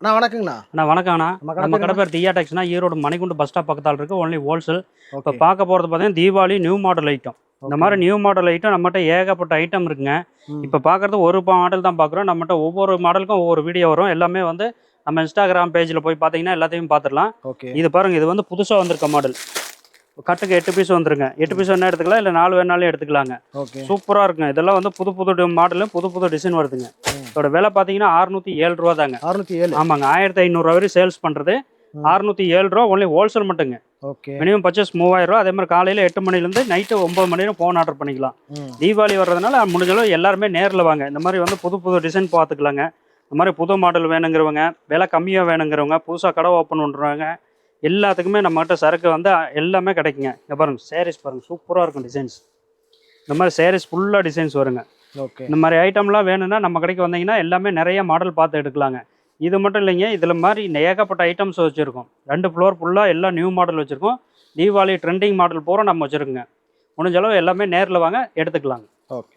அண்ணா வணக்கங்கண்ணா. வணக்கம்ண்ணா. நம்ம நம்ம கடை கடை பேருண்ணா? பேர் TR டெக்ஸ்னா Erode Manikundu bus stop பக்கத்தால் இருக்கு. Only wholesale. இப்போ ஓகே. பார்க்க போகிறது பார்த்தீங்கன்னா தீபாவளி நியூ மாடல் ஐட்டம். இந்த ஓகே. மாதிரி நியூ மாடல் ஐட்டம் நம்மகிட்ட ஏகப்பட்ட ஐட்டம் இருக்குங்க. ம். இப்போ பார்க்குறது ஒரு மாடல் தான் பார்க்குறோம். நம்மகிட்ட ஒவ்வொரு மாடலுக்கும் ஒவ்வொரு வீடியோ வரும். எல்லாமே வந்து நம்ம இன்ஸ்டாகிராம் பேஜில் போய் பார்த்தீங்கன்னா எல்லாத்தையும் பார்த்துடலாம். ஓகே. இது பாருங்க, இது வந்து புதுசாக வந்திருக்க மாடல். கட்டுக்கு 8 பீஸ் வந்துருங்க. 8 பீஸ் வேணா எடுத்துக்கலாம், இல்லை 4 வேணாலும் எடுத்துக்கலாங்க. ஓகே. சூப்பராக இருக்குங்க. இதெல்லாம் வந்து புது புது மாடலு, புது புது டிசைன் வருதுங்க. இதோட விலை பார்த்தீங்கன்னா 607 ரூபா தாங்க. 607. ஆமாங்க. 1500 வரை சேல்ஸ் பண்ணுறது. 607 ரூபா ஒன்லி ஹோல்சேல் மட்டுங்க. ஓகே. மினிமம் பர்ச்சேஸ் 3000 ரூபா. அதே மாதிரி காலையில் 8 மணிலேருந்து நைட்டு 9 மணி நேரம் ஃபோன் ஆர்டர் பண்ணிக்கலாம். ம். தீபாவளி வர்றதுனால முடிஞ்ச அளவு எல்லாருமே நேரில் வாங்க. இந்த மாதிரி வந்து புது புது டிசைன் பார்த்துக்கலாங்க. இந்த மாதிரி புது மாடல் வேணுங்கிறவங்க, விலை கம்மியாக வேணுங்கிறவங்க, புதுசாக கடை ஓப்பன் பண்ணுறவங்க எல்லாத்துக்குமே நம்மகிட்ட சரக்கு வந்து எல்லாமே கிடைக்குங்க. இங்கே பாருங்கள், சாரீஸ் பாருங்கள், சூப்பராக இருக்கும் டிசைன்ஸ். இந்த மாதிரி சாரீஸ் ஃபுல்லாக டிசைன்ஸ் வருங்க. ஓகே. இந்த மாதிரி ஐட்டம்லாம் வேணும்னா நம்ம கடைக்கு வந்தீங்கன்னா எல்லாமே நிறைய மாடல் பார்த்து எடுக்கலாங்க. இது மட்டும் இல்லைங்க, இதில் மாதிரி ஏகப்பட்ட ஐட்டம்ஸ் வச்சுருக்கோம். 2 ஃப்ளோர் ஃபுல்லாக எல்லாம் நியூ மாடல் வச்சுருக்கோம். தீபாவளி ட்ரெண்டிங் மாடல் பூரா நம்ம வச்சுருக்கோங்க. முடிஞ்ச அளவு எல்லாமே நேரில் வாங்க, எடுத்துக்கலாங்க. ஓகே.